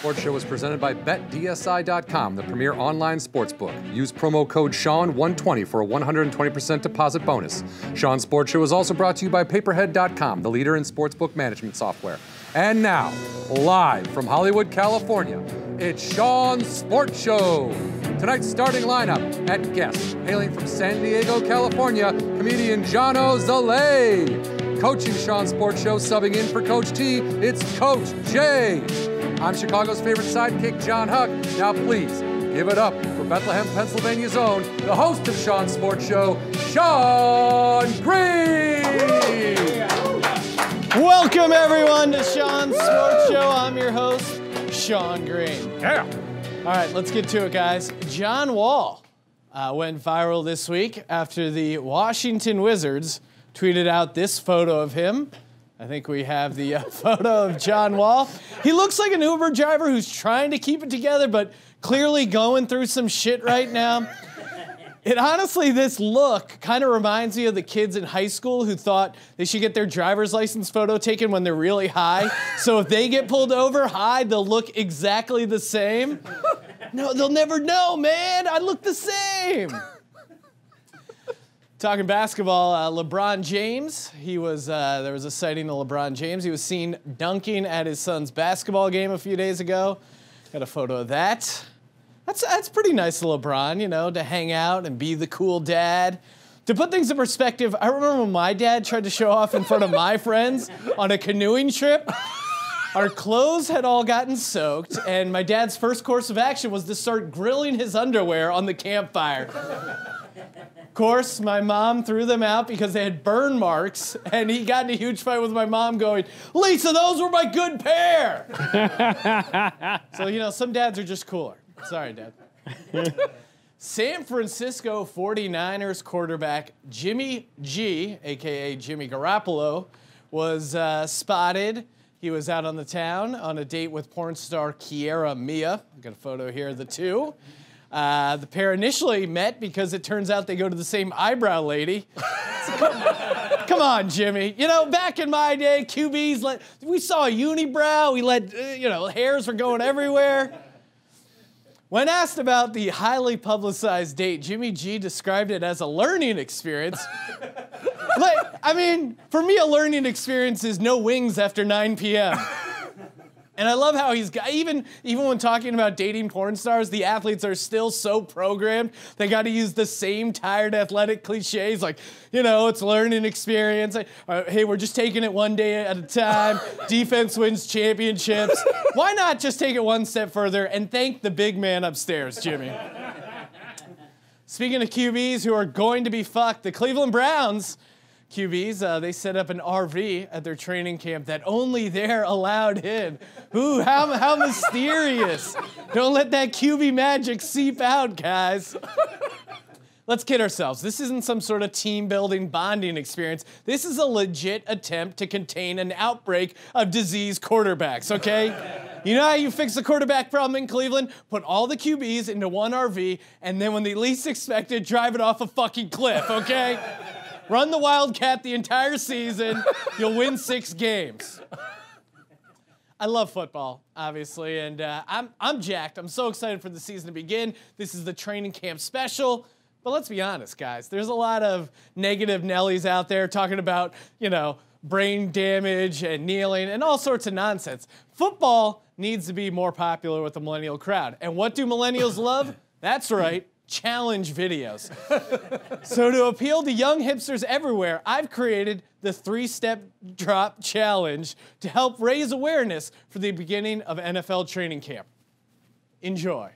Sports Show is presented by BetDSI.com, the premier online sportsbook. Use promo code Sean120 for a 120% deposit bonus. Sean Sports Show is also brought to you by Paperhead.com, the leader in sportsbook management software. And now, live from Hollywood, California, it's Sean Sports Show. Tonight's starting lineup at guest, hailing from San Diego, California, comedian Jono Zalay. Coaching Sean Sports Show, subbing in for Coach T, it's Coach J. I'm Chicago's favorite sidekick, John Huck. Now please, give it up for Bethlehem, Pennsylvania's own, the host of Sean Sports Show, Sean Green! Welcome everyone to Sean Sports Show. I'm your host, Sean Green. Yeah. All right, let's get to it, guys. John Wall went viral this week after the Washington Wizards tweeted out this photo of him. I think we have the photo of John Wall. He looks like an Uber driver who's trying to keep it together, but clearly going through some shit right now. It honestly, this look kind of reminds me of the kids in high school who thought they should get their driver's license photo taken when they're really high. So if they get pulled over high, they'll look exactly the same. No, they'll never know, man. I look the same. Talking basketball, LeBron James. There was a sighting of LeBron James. He was seen dunking at his son's basketball game a few days ago. Got a photo of that. That's pretty nice of LeBron, you know, to hang out and be the cool dad. To put things in perspective, I remember when my dad tried to show off in front of my friends on a canoeing trip. Our clothes had all gotten soaked, and my dad's first course of action was to start grilling his underwear on the campfire. Of course, my mom threw them out because they had burn marks, and he got in a huge fight with my mom going, "Lisa, those were my good pair!" So, you know, some dads are just cooler. Sorry, Dad. San Francisco 49ers quarterback Jimmy G, a.k.a. Jimmy Garoppolo, was spotted. He was out on the town on a date with porn star Kiera Mia. I've got a photo here of the two. The pair initially met because it turns out they go to the same eyebrow lady. Come on, Jimmy. You know, back in my day, QBs, we saw a unibrow. We let, hairs were going everywhere. When asked about the highly publicized date, Jimmy G described it as a learning experience. For me, a learning experience is no wings after 9 p.m. And I love how he's got, even when talking about dating porn stars, the athletes are still so programmed. They got to use the same tired athletic cliches like, it's learning experience. Hey, we're just taking it one day at a time. Defense wins championships. Why not just take it one step further and thank the big man upstairs, Jimmy? Speaking of QBs who are going to be fucked, the Cleveland Browns QBs, they set up an RV at their training camp that only they're allowed in. Ooh, how mysterious. Don't let that QB magic seep out, guys. Let's kid ourselves. This isn't some sort of team-building bonding experience. This is a legit attempt to contain an outbreak of diseased quarterbacks, okay? You know how you fix the quarterback problem in Cleveland? Put all the QBs into one RV, and then when they least expect it, drive it off a fucking cliff, okay? Run the Wildcat the entire season. You'll win 6 games. I love football, obviously, and I'm jacked. I'm so excited for the season to begin. This is the training camp special. But let's be honest, guys. There's a lot of negative Nellies out there talking about, brain damage and kneeling and all sorts of nonsense. Football needs to be more popular with the millennial crowd. And what do millennials love? That's right. Challenge videos. So to appeal to young hipsters everywhere, I've created the 3-step drop challenge to help raise awareness for the beginning of NFL training camp. Enjoy.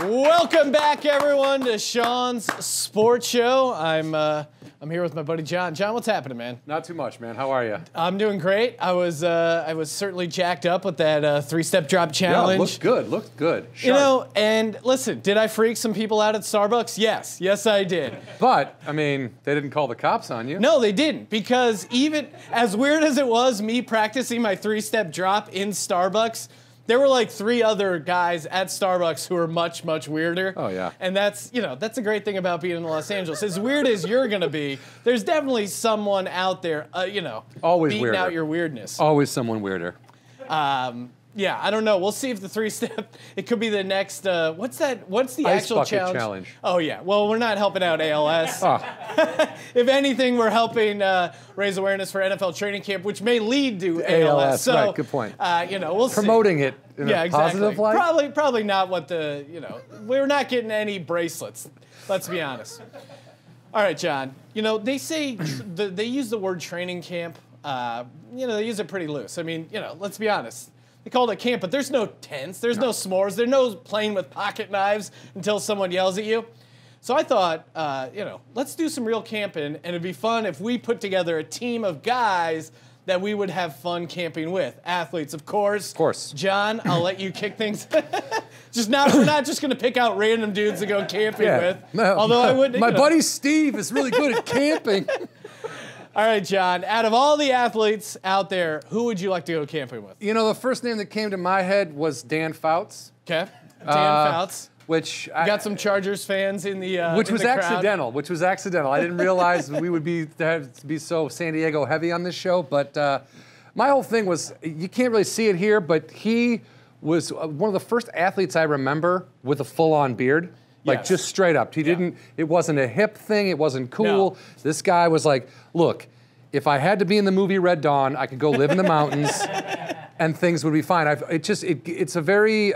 Welcome back, everyone, to Sean's Sports Show. I'm here with my buddy John. John, what's happening, man? Not too much, man. How are you? I'm doing great. I was certainly jacked up with that three-step drop challenge. Yeah, looked good. Sharp. You know, and listen, did I freak some people out at Starbucks? Yes, I did. But I mean, they didn't call the cops on you. No, they didn't, because even as weird as it was, me practicing my three-step drop in Starbucks, there were like 3 other guys at Starbucks who were much, much weirder. Oh, yeah. And that's a great thing about being in Los Angeles. As weird as you're going to be, there's definitely someone out there, always beating weirder. out your weirdness. Always someone weirder. Yeah, I don't know. We'll see if the three-step, it could be the next, what's the Ice actual bucket challenge? Oh, yeah. Well, we're not helping out ALS. Oh. If anything, we're helping raise awareness for NFL training camp, which may lead to ALS. So, right, good point. We'll see. Promoting it in a exactly. positive light? Probably not what we're not getting any bracelets. Let's be honest. All right, John. They say, they use the word training camp. They use it pretty loose. I mean, let's be honest. They called it camp, but there's no tents, there's no s'mores, there's no playing with pocket knives until someone yells at you. So I thought, let's do some real camping, and it'd be fun if we put together a team of guys that we would have fun camping with. Athletes, of course. Of course. John, I'll let you kick things. We're not just going to pick out random dudes to go camping with. No, although I would. My buddy Steve is really good at camping. All right, John, out of all the athletes out there, who would you like to go camping with? The first name that came to my head was Dan Fouts. Okay, Dan Fouts. Which got some Chargers fans in the which was accidental. Which was accidental. I didn't realize we would be so San Diego heavy on this show. But my whole thing was, you can't really see it here, but he was one of the first athletes I remember with a full-on beard. Like, just straight up. He didn't, it wasn't a hip thing. It wasn't cool. No. This guy was like, look, if I had to be in the movie Red Dawn, I could go live in the mountains and things would be fine. It's a very...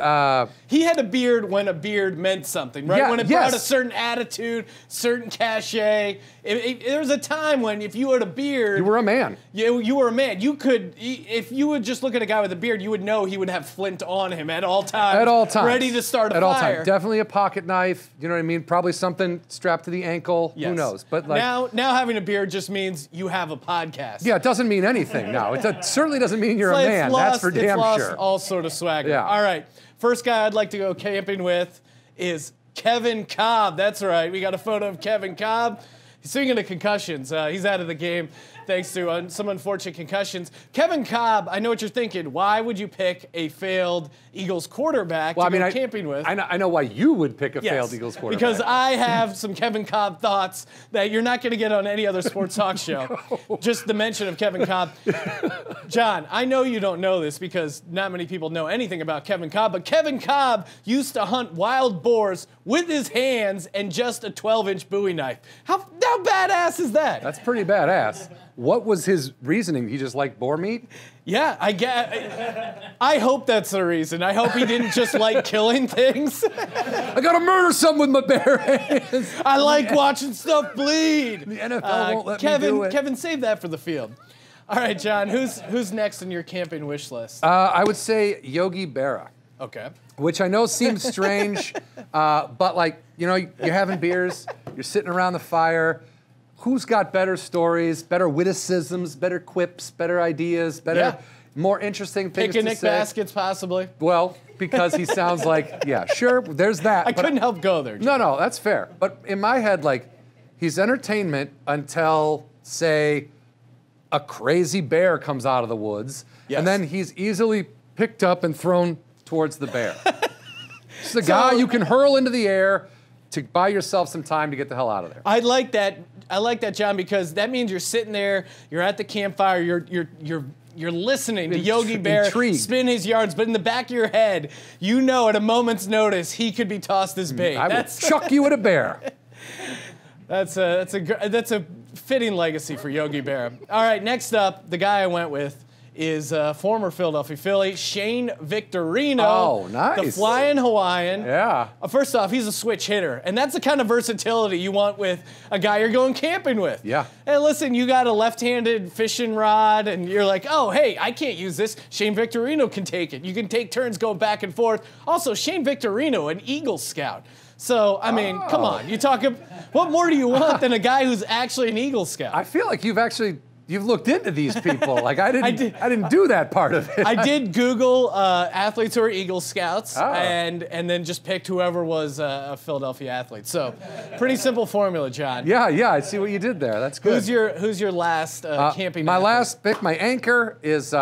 He had a beard when a beard meant something, right? Yeah, when it brought a certain attitude, certain cachet. There was a time when if you had a beard... You were a man. You were a man. You could, if you would just look at a guy with a beard, you would know he would have flint on him at all times. At all times. Ready to start a fire. At all times. Definitely a pocket knife. You know what I mean? Probably something strapped to the ankle. Yes. Who knows? But like now having a beard just means you have a podcast. Yeah, it doesn't mean anything now. It certainly doesn't mean you're a man. That's for damn sure. All sort of swagger. Yeah. All right. First guy I'd like to go camping with is Kevin Kolb. That's right. We got a photo of Kevin Kolb. Speaking of concussions, he's out of the game thanks to some unfortunate concussions. Kevin Kolb, I know what you're thinking. Why would you pick a failed Eagles quarterback to go camping with? I know why you would pick a failed Eagles quarterback. Because I have some Kevin Kolb thoughts that you're not going to get on any other sports talk show. No. Just the mention of Kevin Kolb. John, I know you don't know this because not many people know anything about Kevin Kolb, but Kevin Kolb used to hunt wild boars with his hands and just a 12-inch Bowie knife. How badass is that? That's pretty badass. What was his reasoning? He just liked boar meat? Yeah, I hope that's the reason. I hope he didn't just like killing things. I gotta murder someone with my bare hands. I like watching stuff bleed. The NFL won't let me do it. Kevin, save that for the field. All right, John, who's next in your camping wish list? I would say Yogi Berra. Okay. Which I know seems strange, but like, you're having beers, you're sitting around the fire. Who's got better stories, better witticisms, better quips, better ideas, more interesting things to say? Picnic baskets, possibly. Well, because he sounds like, sure, there's that. I couldn't help go there, John. No, that's fair. But in my head, like, he's entertainment until, say, a crazy bear comes out of the woods, and then he's easily picked up and thrown towards the bear. It's the guy you can hurl into the air to buy yourself some time to get the hell out of there. I like that, John, because that means you're sitting there, you're at the campfire, you're listening to Yogi Berra spin his yards, but in the back of your head, at a moment's notice, he could be tossed as bait. I would chuck you at a bear. That's a fitting legacy for Yogi Berra. All right, next up, the guy I went with is former Philadelphia Philly, Shane Victorino. Oh, nice. The flying Hawaiian. Yeah. First off, he's a switch hitter, and that's the kind of versatility you want with a guy you're going camping with. Yeah. And listen, you got a left-handed fishing rod, and you're like, oh, hey, I can't use this. Shane Victorino can take it. You can take turns going back and forth. Also, Shane Victorino, an Eagle Scout. So, I mean, come on. What more do you want than a guy who's actually an Eagle Scout? I feel like you've looked into these people. Like I didn't do that part of it. I did Google athletes who are Eagle Scouts, and then just picked whoever was a Philadelphia athlete. So, pretty simple formula, John. Yeah, I see what you did there. That's good. Who's your last camping? My athlete? last pick, my anchor is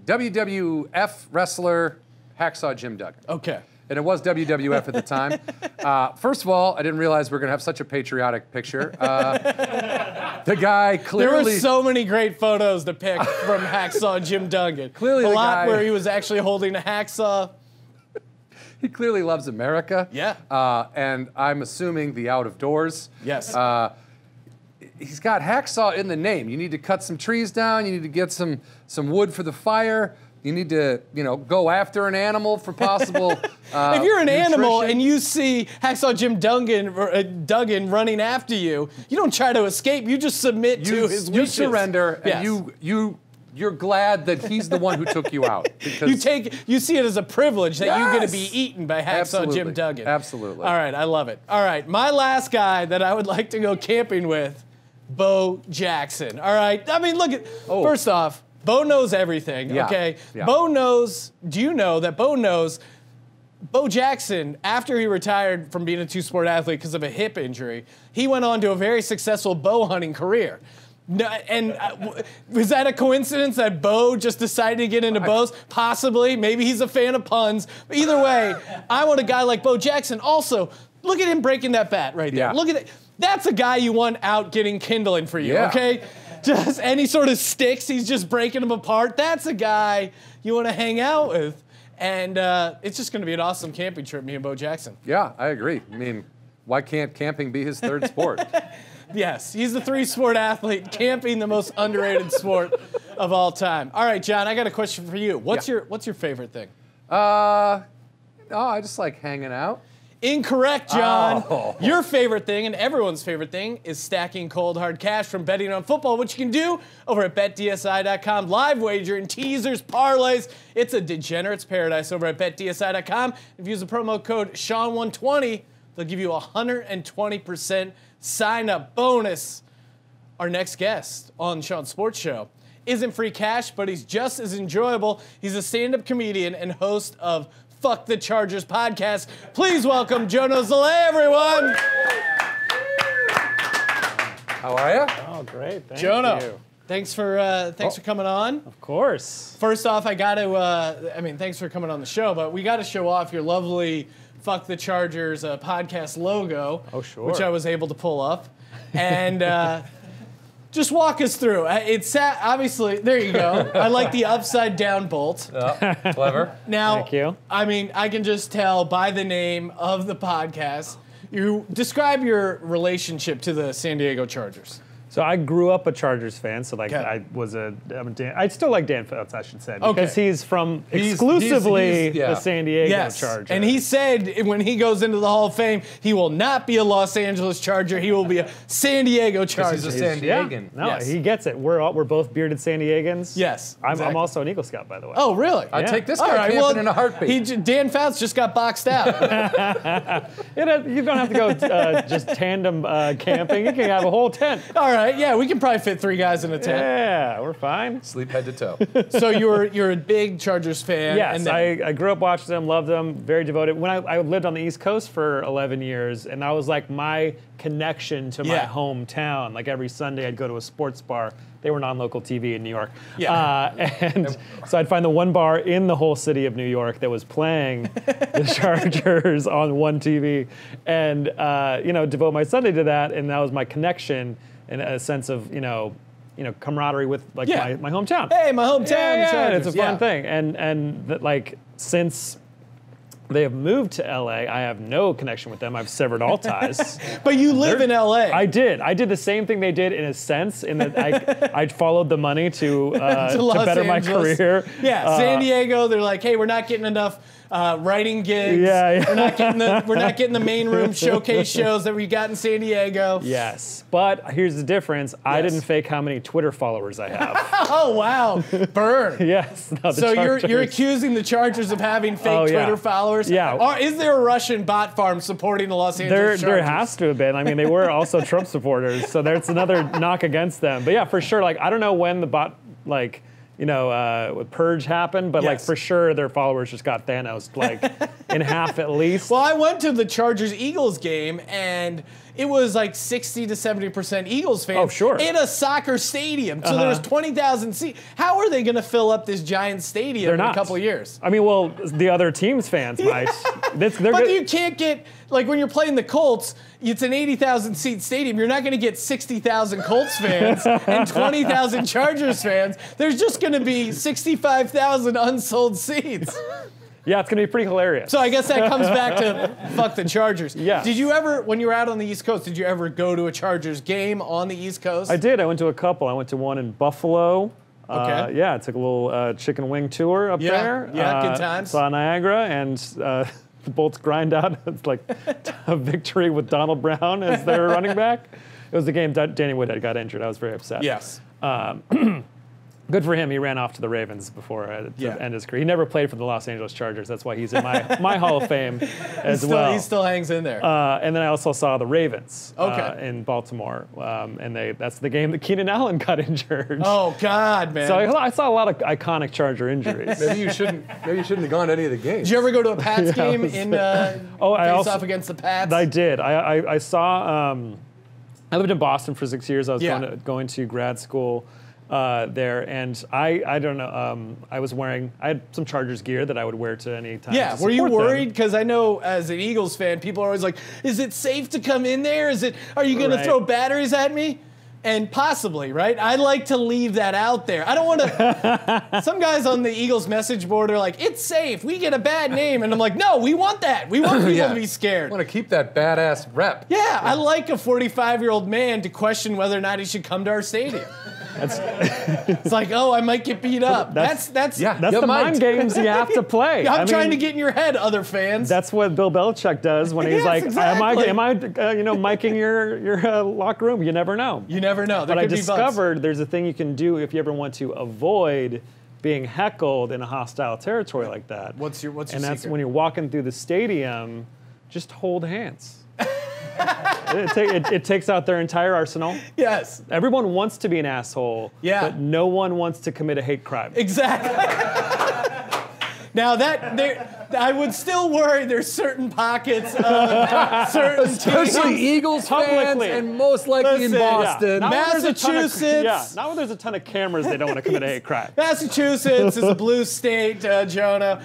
WWF wrestler Hacksaw Jim Duggan. Okay. And it was WWF at the time. First of all, I didn't realize we were going to have such a patriotic picture. The guy clearly... There were so many great photos to pick from Hacksaw Jim Duggan. Clearly a the lot guy, where he was actually holding a hacksaw. He clearly loves America. Yeah. And I'm assuming the out of doors. Yes. He's got hacksaw in the name. You need to cut some trees down. You need to get some wood for the fire. You need to, go after an animal for possible if you're an animal nutrition. and you see Hacksaw Jim Duggan running after you, you don't try to escape. You just submit to his wishes. You surrender, Yes. and you're glad that he's the one who took you out. Because you see it as a privilege that you're going to Yes. be eaten by Hacksaw Absolutely. Jim Duggan. Absolutely. All right, I love it. All right, my last guy that I would like to go camping with, Bo Jackson. All right, I mean, first off, Bo knows everything, Yeah. okay? Yeah. Do you know that Bo knows Bo Jackson, after he retired from being a two-sport athlete because of a hip injury, he went on to a very successful bow hunting career. And was that a coincidence that Bo just decided to get into bows? Possibly. Maybe he's a fan of puns. But either way, I want a guy like Bo Jackson. Also, look at him breaking that bat right there. Yeah. Look at it. That's a guy you want out getting kindling for you, Yeah. okay? Just any sort of sticks, he's just breaking them apart. That's a guy you want to hang out with. And it's just going to be an awesome camping trip, me and Bo Jackson. Yeah, I agree. I mean, why can't camping be his third sport? Yes, he's the three-sport athlete, camping the most underrated sport of all time. All right, John, I got a question for you. What's your favorite thing? I just like hanging out. Incorrect, John. Oh. Your favorite thing, and everyone's favorite thing, is stacking cold hard cash from betting on football, which you can do over at BetDSI.com. Live wagering, teasers, parlays. It's a degenerate's paradise over at BetDSI.com. If you use the promo code Sean120, they'll give you a 120% sign-up bonus. Our next guest on Sean's Sports Show isn't free cash, but he's just as enjoyable. He's a stand-up comedian and host of Fuck the Chargers podcast. Please welcome Jono Zalay, everyone. How are you? Oh, great. Thank Jono, you. thanks for coming on. Of course. First off, I got to, thanks for coming on the show, but we got to show off your lovely Fuck the Chargers podcast logo. Oh, sure. Which I was able to pull up. And just walk us through. It's obviously, there you go. I like the upside down bolt. Clever. Now, Thank you. I mean, I can just tell by the name of the podcast. You describe your relationship to the San Diego Chargers. So I grew up a Chargers fan, so like Okay. I still like Dan Phillips, I should say, because he's from He's- exclusively yeah. the San Diego Yes, Chargers. and he said when he goes into the Hall of Fame, he will not be a Los Angeles Charger. He will be a San Diego Charger. he's a San Diegan. No, Yes. he gets it. We're both bearded San Diegans. Yes, I'm exactly. also an Eagle Scout, by the way. Oh, really? I'd Yeah. take this All guy right, camping in a heartbeat. Dan Fouts just got boxed out. You don't have to go just tandem camping. You can have a whole tent. All right, yeah, we can probably fit 3 guys in a tent. Yeah, we're fine. Sleep head to toe. So you're a big Chargers fan. Yes, and then, I grew up watching them, loved them, very devoted. When I lived on the East Coast for 11 years, and that was like my connection to my Yeah. hometown. Like every Sunday, I'd go to a sports bar. They were non-local TV in New York. Yeah. And so I'd find the one bar in the whole city of New York that was playing the Chargers on one TV, and devote my Sunday to that. And that was my connection and a sense of camaraderie with like Yeah. my hometown. Hey, my hometown. Yeah, Chargers. it's a fun thing. And that, like, since They have moved to LA. I have no connection with them. I've severed all ties. But you live in LA. I did. I did the same thing they did in a sense, in that I followed the money to better my career. Yeah, San Diego. They're like, hey, we're not getting enough writing gigs. Yeah. We're not getting the main room showcase shows that we got in San Diego. Yes, but here's the difference. I didn't fake how many Twitter followers I have. Oh wow, burn. Yes. No, So you're accusing the Chargers of having fake Twitter followers? Yeah. Or is there a Russian bot farm supporting the Los Angeles Chargers? There has to have been. I mean, they were also Trump supporters, so there's another knock against them. But yeah, for sure. Like, I don't know when the bot, like, with Purge happened, but like for sure their followers just got Thanos like in half at least. Well, I went to the Chargers-Eagles game, and it was like 60 to 70% Eagles fans. Oh, sure. In a soccer stadium. So there was 20,000 seats. How are they going to fill up this giant stadium in a couple of years? I mean, well, the other team's fans might. But you can't get, like when you're playing the Colts, it's an 80,000 seat stadium. You're not going to get 60,000 Colts fans and 20,000 Chargers fans. There's just going to be 65,000 unsold seats. Yeah, it's going to be pretty hilarious. So I guess that comes back to fuck the Chargers. Yeah. Did you ever, when you were out on the East Coast, did you ever go to a Chargers game on the East Coast? I did. I went to a couple. I went to one in Buffalo. Okay. Yeah, I took a little chicken wing tour up there. Yeah, good times. Saw Niagara, and the Bolts grind out. It's like a victory with Donald Brown as their running back. It was the game Danny Woodhead got injured. I was very upset. Yes. Good for him. He ran off to the Ravens before to end his career. He never played for the Los Angeles Chargers. That's why he's in my Hall of Fame as well. He still hangs in there. And then I also saw the Ravens in Baltimore. And that's the game that Keenan Allen got injured. Oh, God, man. So I saw a lot of iconic Charger injuries. Maybe you shouldn't have gone to any of the games. Did you ever go to a Pats game in face off against the Pats? I did. I saw. I lived in Boston for 6 years. I was going to grad school there, and I don't know. I had some Chargers gear that I would wear to any time. Yeah, were you worried? Because I know as an Eagles fan, people are always like, "Is it safe to come in there? Are you going to throw batteries at me?" And possibly, right? I like to leave that out there. I don't want to. Some guys on the Eagles message board are like, "It's safe. We get a bad name," and I'm like, "No, we want that. We want people to be scared. I want to keep that badass rep." Yeah, I like a 45-year-old man to question whether or not he should come to our stadium. It's like, oh, I might get beat up. That's the mind games you have to play. I'm trying to get in your head, other fans. That's what Bill Belichick does when he's like, exactly. am I miking your locker room? You never know. You never know. But I discovered there's a thing you can do if you ever want to avoid being heckled in a hostile territory like that. What's your And that's secret? when you're walking through the stadium, just hold hands. It takes out their entire arsenal. Yes. Everyone wants to be an asshole, but no one wants to commit a hate crime. Exactly. Now I would still worry there's certain pockets of certain Especially teams. Eagles fans and most likely in Boston. Yeah. Massachusetts. Not when there's a ton of cameras they don't want to commit a hate crime. Massachusetts is a blue state, Jono.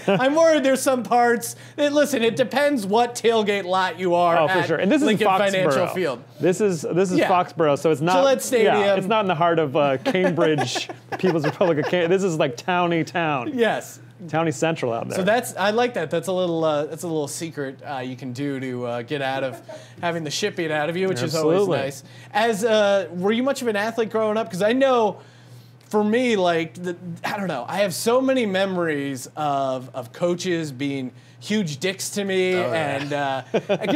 I'm worried there's some parts. Listen, it depends what tailgate lot you are. Oh, for sure. And this Lincoln is Foxborough. Financial Field. This is Foxborough, so it's not Gillette Stadium. Yeah, it's not in the heart of Cambridge, People's Republic of Cambridge. This is like towny town. Yes. Towny Central out there. So I like that. That's a little secret you can do to get out of having the shit beat out of you, which is always nice. Were you much of an athlete growing up? Because I know. For me, I don't know. I have so many memories of coaches being huge dicks to me, and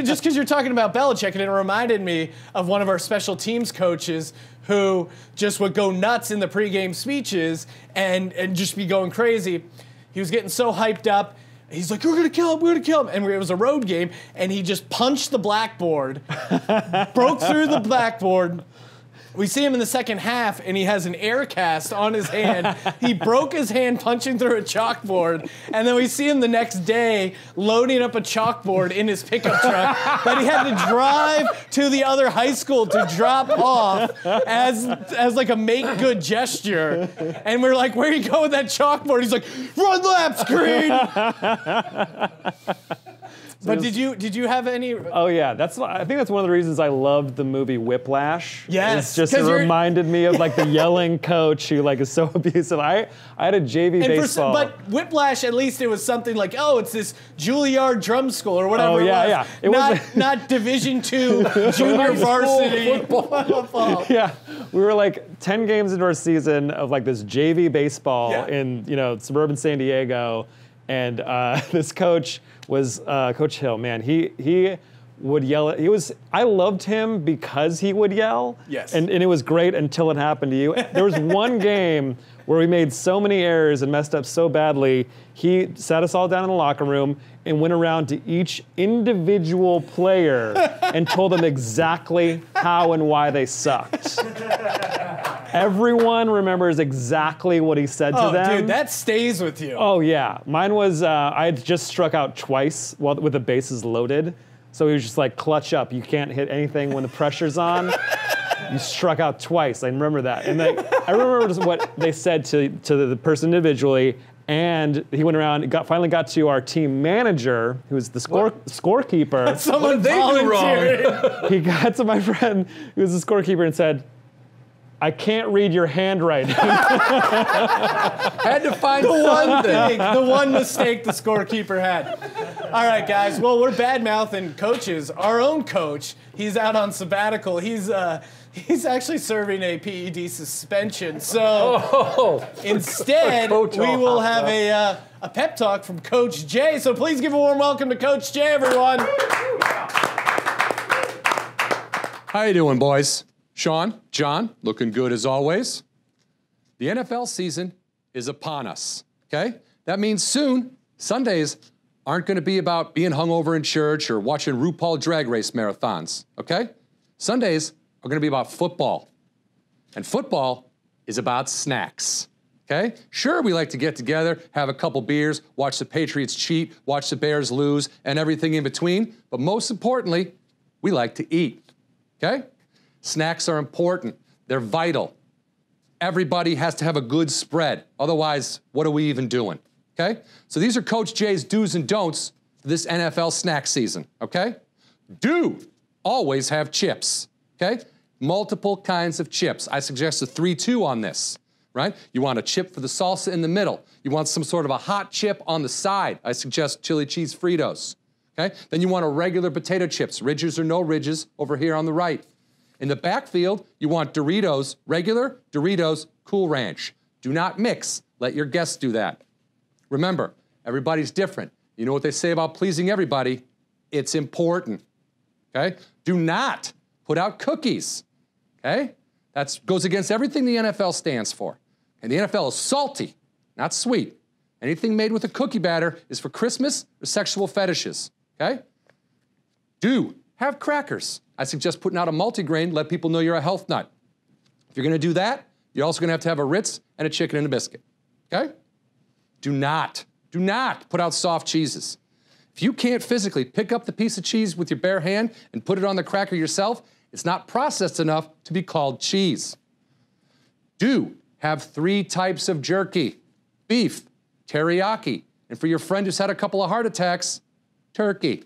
just because you're talking about Belichick, and it reminded me of one of our special teams coaches who just would go nuts in the pregame speeches and just be going crazy. He was getting so hyped up. He's like, we're going to kill him. And it was a road game, and he just punched the blackboard, broke through the blackboard. We see him in the second half, and he has an air cast on his hand. He broke his hand punching through a chalkboard, and then we see him the next day loading up a chalkboard in his pickup truck that he had to drive to the other high school to drop off as like a make-good gesture. And we're like, where you go with that chalkboard? He's like, run laps, Green! But did you have any? Oh yeah, I think that's one of the reasons I loved the movie Whiplash. Yes, it's just it reminded me of like the yelling coach who like is so abusive. I had a JV baseball. But Whiplash, at least it was something like, oh, it's this Juilliard drum school or whatever. Oh yeah, it was. yeah. Not Division II junior varsity football. Yeah, we were like 10 games into our season of like this JV baseball in suburban San Diego, and this coach was Coach Hill. Man, he would yell. I loved him because he would yell. Yes. And it was great until it happened to you. There was one game where we made so many errors and messed up so badly. He sat us all down in the locker room and went around to each individual player and told them exactly how and why they sucked. Everyone remembers exactly what he said to them. Oh, dude, that stays with you. Oh, yeah. Mine was, I had just struck out twice with the bases loaded. So he was just like, clutch up. You can't hit anything when the pressure's on. You struck out twice. I remember that. And I remember just what they said to the person individually. And he went around, finally got to our team manager, who was the scorekeeper. Someone they do wrong. He got to my friend, who was the scorekeeper, and said, I can't read your handwriting. Had to find the one mistake the scorekeeper had. All right, guys. Well, we're bad-mouthing coaches. Our own coach, he's out on sabbatical. He's actually serving a PED suspension. So instead, we will have a pep talk from Coach Jay. So please give a warm welcome to Coach Jay, everyone. How you doing, boys? Sean, John, looking good as always. The NFL season is upon us, okay? That means soon, Sundays aren't going to be about being hungover in church or watching RuPaul Drag Race marathons, okay? Sundays are going to be about football. And football is about snacks, okay? Sure, we like to get together, have a couple beers, watch the Patriots cheat, watch the Bears lose, and everything in between. But most importantly, we like to eat, okay? Snacks are important. They're vital. Everybody has to have a good spread. Otherwise, what are we even doing? Okay? So these are Coach Jay's do's and don'ts for this NFL snack season. Okay? Do always have chips. Okay? Multiple kinds of chips. I suggest a 3-2 on this. Right? You want a chip for the salsa in the middle. You want some sort of a hot chip on the side. I suggest chili cheese Fritos. Okay? Then you want a regular potato chips, ridges or no ridges, over here on the right. In the backfield, you want Doritos, regular, Doritos, Cool Ranch. Do not mix. Let your guests do that. Remember, everybody's different. You know what they say about pleasing everybody? It's important, okay? Do not put out cookies, okay? That goes against everything the NFL stands for. And the NFL is salty, not sweet. Anything made with a cookie batter is for Christmas or sexual fetishes, okay? Do have crackers. I suggest putting out a multigrain, let people know you're a health nut. If you're gonna do that, you're also gonna have a Ritz and a chicken and a biscuit, okay? Do not put out soft cheeses. If you can't physically pick up the piece of cheese with your bare hand and put it on the cracker yourself, it's not processed enough to be called cheese. Do have 3 types of jerky: beef, teriyaki, and for your friend who's had a couple of heart attacks, turkey.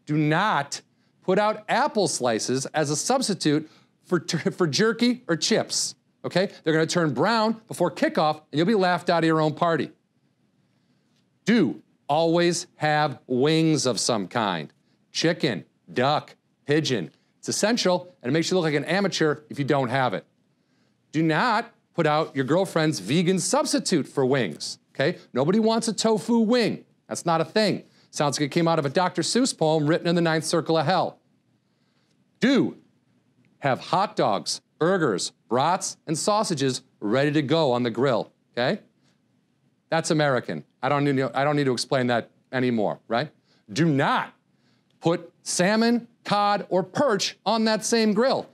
Do not put out apple slices as a substitute for jerky or chips, okay? They're gonna turn brown before kickoff and you'll be laughed out of your own party. Do always have wings of some kind: chicken, duck, pigeon. It's essential, and it makes you look like an amateur if you don't have it. Do not put out your girlfriend's vegan substitute for wings, okay? Nobody wants a tofu wing. That's not a thing. Sounds like it came out of a Dr. Seuss poem written in the 9th circle of hell. Do have hot dogs, burgers, brats, and sausages ready to go on the grill, okay? That's American. I don't need to explain that anymore, right? Do not put salmon, cod, or perch on that same grill.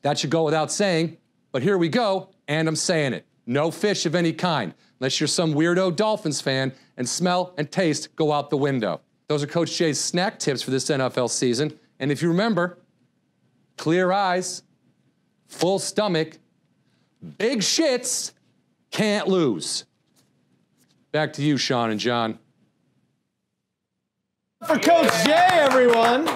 That should go without saying, but here we go, and I'm saying it. No fish of any kind, unless you're some weirdo Dolphins fan, and smell and taste go out the window. Those are Coach Jay's snack tips for this NFL season. And if you remember, clear eyes, full stomach, big shits, can't lose. Back to you, Sean and John. For Coach Jay, everyone.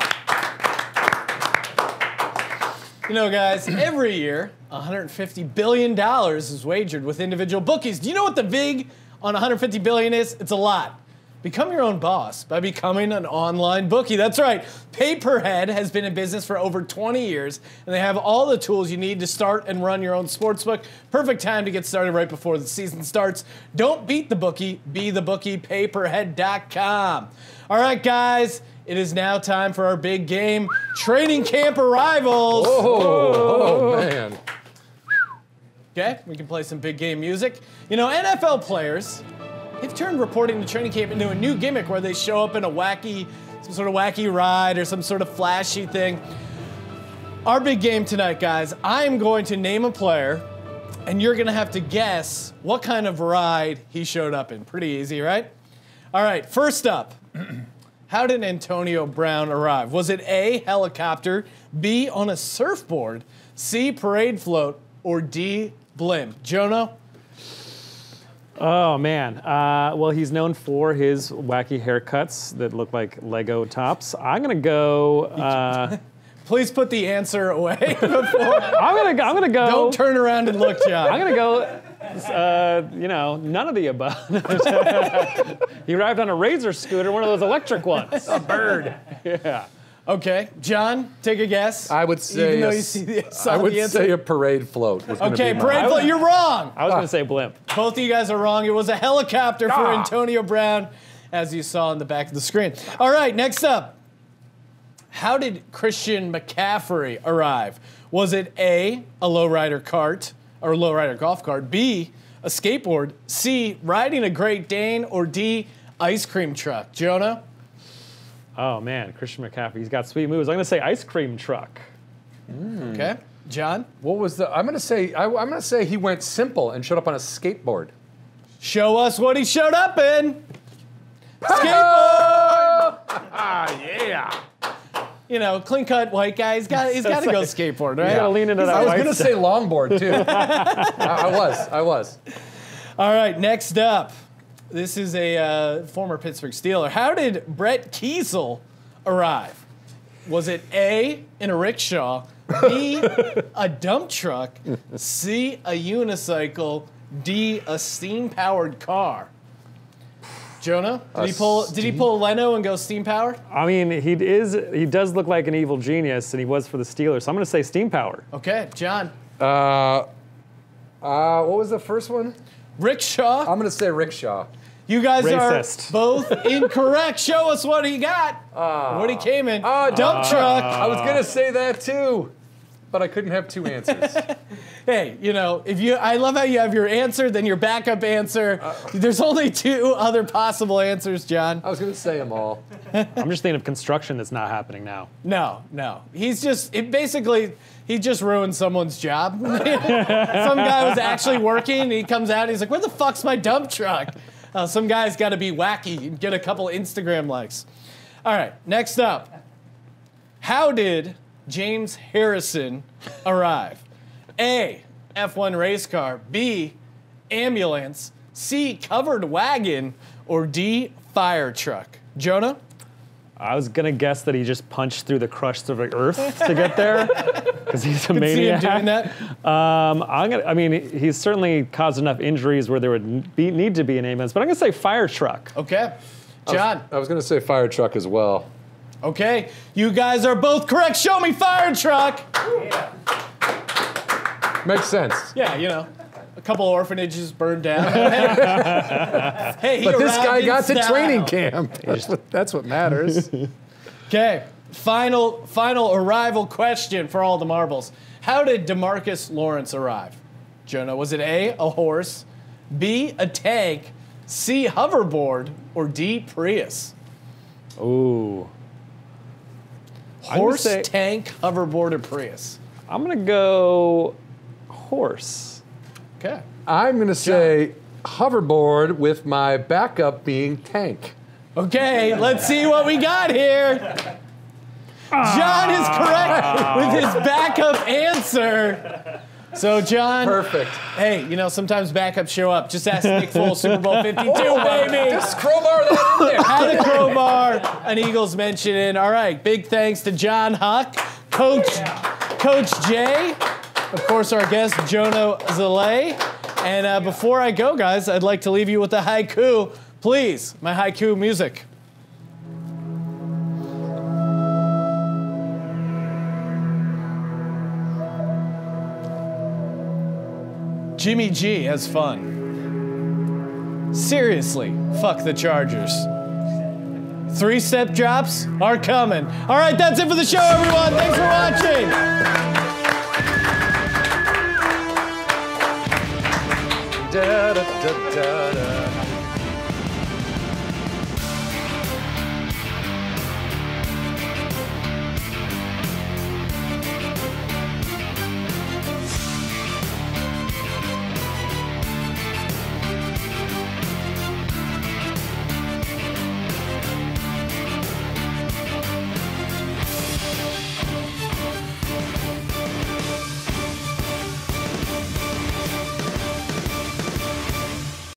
You know, guys, every year, $150 billion is wagered with individual bookies. Do you know what the vig on $150 billion is? It's a lot. Become your own boss by becoming an online bookie. That's right. Paperhead has been in business for over 20 years, and they have all the tools you need to start and run your own sportsbook. Perfect time to get started right before the season starts. Don't beat the bookie, be the bookie, paperhead.com. All right, guys, it is now time for our big game, training camp arrivals. Oh, man. Okay, we can play some big game music. You know, NFL players, they've turned reporting to training camp into a new gimmick where they show up in some sort of wacky ride or some sort of flashy thing. Our big game tonight, guys, I'm going to name a player, and you're gonna have to guess what kind of ride he showed up in. Pretty easy, right? All right, first up, how did Antonio Brown arrive? Was it A, helicopter, B, on a surfboard, C, parade float, or D, blimp? Jono? Oh, man. Well, he's known for his wacky haircuts that look like Lego tops. I'm going to go... Please put the answer away before. I'm gonna go... Don't turn around and look, John. I'm going to go, none of the above. He arrived on a razor scooter, one of those electric ones. A bird. Yeah. Okay, John, take a guess. I would say Even though you see the, saw I would the answer. say a parade float. Was gonna Okay, be parade float, you're wrong. I was going to say blimp. Both of you guys are wrong. It was a helicopter for Antonio Brown, as you saw in the back of the screen. All right, next up. How did Christian McCaffrey arrive? Was it A, a lowrider cart, or lowrider golf cart, B, a skateboard, C, riding a Great Dane, or D, ice cream truck? Jonah? Oh, man, Christian McCaffrey, he's got sweet moves. I'm going to say ice cream truck. Okay. John? What was the? I'm gonna say he went simple and showed up on a skateboard. Show us what he showed up in. Skateboard! Yeah. You know, clean-cut white guy. He's got to go skateboard, right? You got to lean into that I was white gonna stuff. say longboard too. I was. All right, next up. This is a former Pittsburgh Steeler. How did Brett Keisel arrive? Was it A, in a rickshaw, B, a dump truck, C, a unicycle, D, a steam-powered car? Jonah, did he pull Leno and go steam-powered? I mean, he does look like an evil genius, and he was for the Steelers, so I'm going to say steam power. Okay, John. What was the first one? Rickshaw. I'm gonna say rickshaw. You guys Racist. are both incorrect. Show us what he got. What he came in. Dump truck. I was gonna say that too, but I couldn't have two answers. Hey, you know, I love how you have your answer, then your backup answer. There's only two other possible answers, John. I was gonna say them all. I'm just thinking of construction that's not happening now. No. He just ruined someone's job. Some guy was actually working, and he comes out, and he's like, where the fuck's my dump truck? Some guy's got to be wacky and get a couple Instagram likes. All right, next up. How did James Harrison arrive? A, F1 race car, B, ambulance, C, covered wagon, or D, fire truck? Jonah? I was going to guess that he just punched through the crust of the earth to get there, because he's a maniac. See him doing that? He's certainly caused enough injuries where there would need to be an ambulance, but I'm going to say fire truck. Okay. John? I was gonna say fire truck as well. Okay. You guys are both correct. Show me fire truck. Makes sense. Yeah, you know. A couple orphanages burned down. Hey, But this guy got to style. training camp. That's what matters. Okay, final arrival question for all the marbles. How did Demarcus Lawrence arrive? Jonah, was it A, a horse, B, a tank, C, hoverboard, or D, Prius? Ooh. Horse, tank, hoverboard, or Prius? I'm going to go horse. Okay. I'm gonna say hoverboard with my backup being tank. Okay, let's see what we got here. John is correct with his backup answer. So, John. Perfect. Hey, you know, sometimes backups show up. Just ask Nick Foles, Super Bowl 52, baby. Just crowbar that in there. Had a crowbar. an Eagles mention in. All right, big thanks to John Huck, Coach Jay, of course our guest Jono Zalay. And before I go, guys, I'd like to leave you with a haiku. Please, my haiku music. Jimmy G has fun. Seriously, fuck the Chargers. 3-step drops are coming. All right, that's it for the show, everyone. Thanks for watching. Da, da, da, da, da.